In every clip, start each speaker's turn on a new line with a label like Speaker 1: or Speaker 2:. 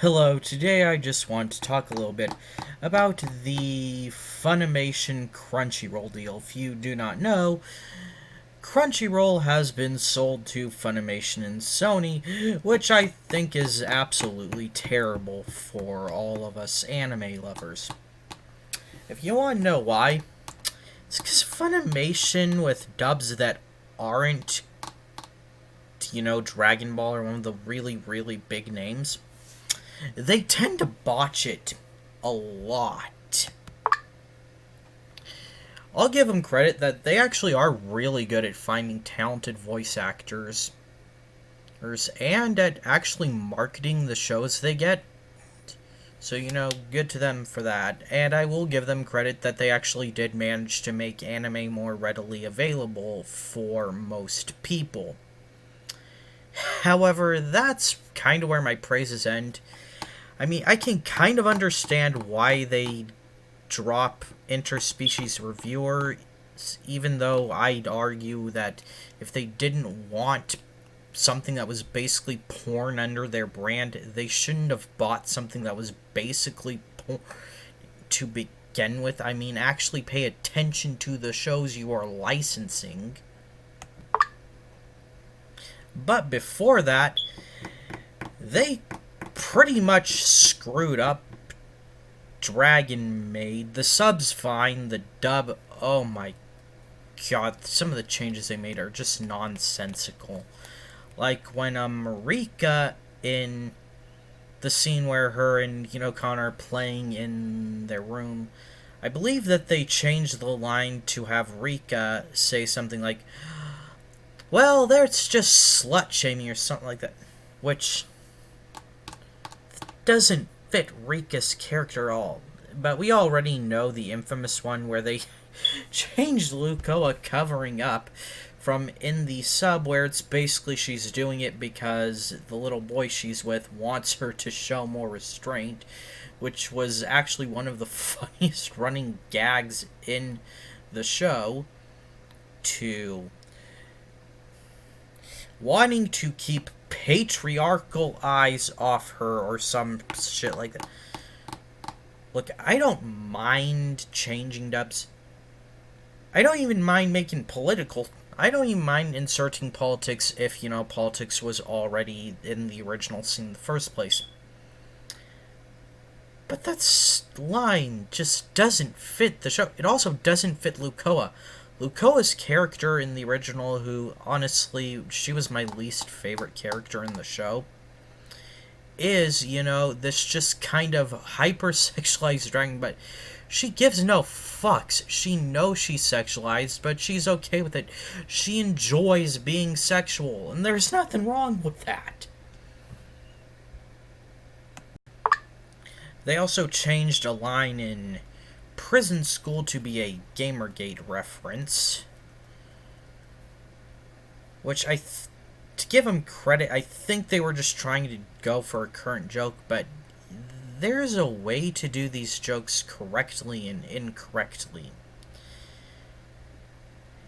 Speaker 1: Hello, today I just want to talk a little bit about the Funimation Crunchyroll deal. If you do not know, Crunchyroll has been sold to Funimation and Sony, which I think is absolutely terrible for all of us anime lovers. If you want to know why, it's because Funimation with dubs that aren't, Dragon Ball or one of the really, really big names, they tend to botch it a lot. I'll give them credit that they actually are really good at finding talented voice actors and at actually marketing the shows they get. So, good to them for that. And I will give them credit that they actually did manage to make anime more readily available for most people. However, that's kind of where my praises end. I mean, I can kind of understand why they drop interspecies reviewers, even though I'd argue that if they didn't want something that was basically porn under their brand, they shouldn't have bought something that was basically porn to begin with. I mean, actually pay attention to the shows you are licensing. But before that, they pretty much screwed up Dragon Maid. The sub's fine, the dub, oh my god, some of the changes they made are just nonsensical. Like when Marika in the scene where her and Connor are playing in their room, I believe that they changed the line to have Rika say something like, well, that's just slut shaming or something like that, which doesn't fit Rika's character at all. But we already know the infamous one where they changed Lukoa covering up from in the sub, where it's basically she's doing it because the little boy she's with wants her to show more restraint, which was actually one of the funniest running gags in the show, to wanting to keep patriarchal eyes off her or some shit like that. Look, I don't mind changing dubs. I don't even mind making political. I don't even mind inserting politics if, politics was already in the original scene in the first place. But that line just doesn't fit the show. It also doesn't fit Lukoa. Lukoa's character in the original, who, honestly, she was my least favorite character in the show, is, this just kind of hyper-sexualized dragon, but she gives no fucks. She knows she's sexualized, but she's okay with it. She enjoys being sexual, and there's nothing wrong with that. They also changed a line in Prison School to be a Gamergate reference, which to give them credit, I think they were just trying to go for a current joke, but there's a way to do these jokes correctly and incorrectly.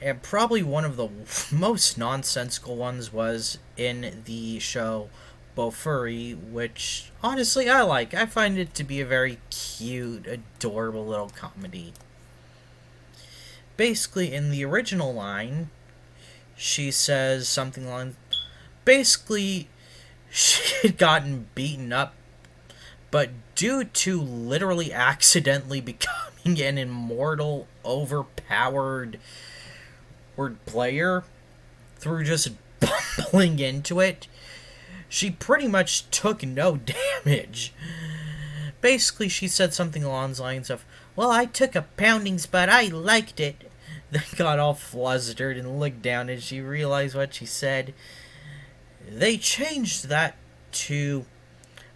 Speaker 1: And probably one of the most nonsensical ones was in the show Bofury, which honestly I like. I find it to be a very cute, adorable little comedy. Basically, in the original line, she says something along. Basically, she had gotten beaten up, but due to literally accidentally becoming an immortal, overpowered word player through just bumbling into it, she pretty much took no damage. Basically, she said something along the lines of, well, I took a poundings, but I liked it. Then got all flustered and looked down and she realized what she said. They changed that to,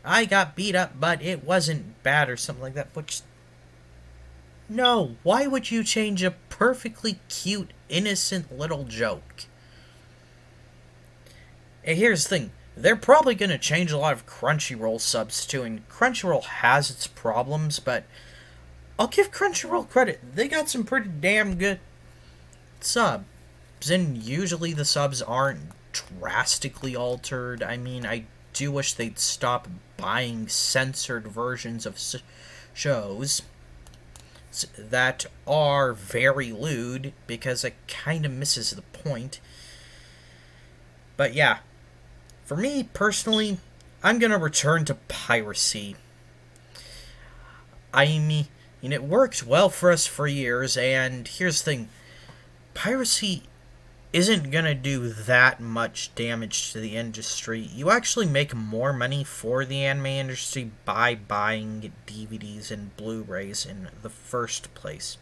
Speaker 1: I got beat up, but it wasn't bad or something like that, which, no, why would you change a perfectly cute, innocent little joke? And here's the thing. They're probably going to change a lot of Crunchyroll subs too, and Crunchyroll has its problems, but I'll give Crunchyroll credit. They got some pretty damn good subs, and usually the subs aren't drastically altered. I mean, I do wish they'd stop buying censored versions of shows that are very lewd, because it kind of misses the point. But yeah, for me personally, I'm gonna return to piracy. I mean, it worked well for us for years, and here's the thing: piracy isn't gonna do that much damage to the industry. You actually make more money for the anime industry by buying DVDs and Blu-rays in the first place.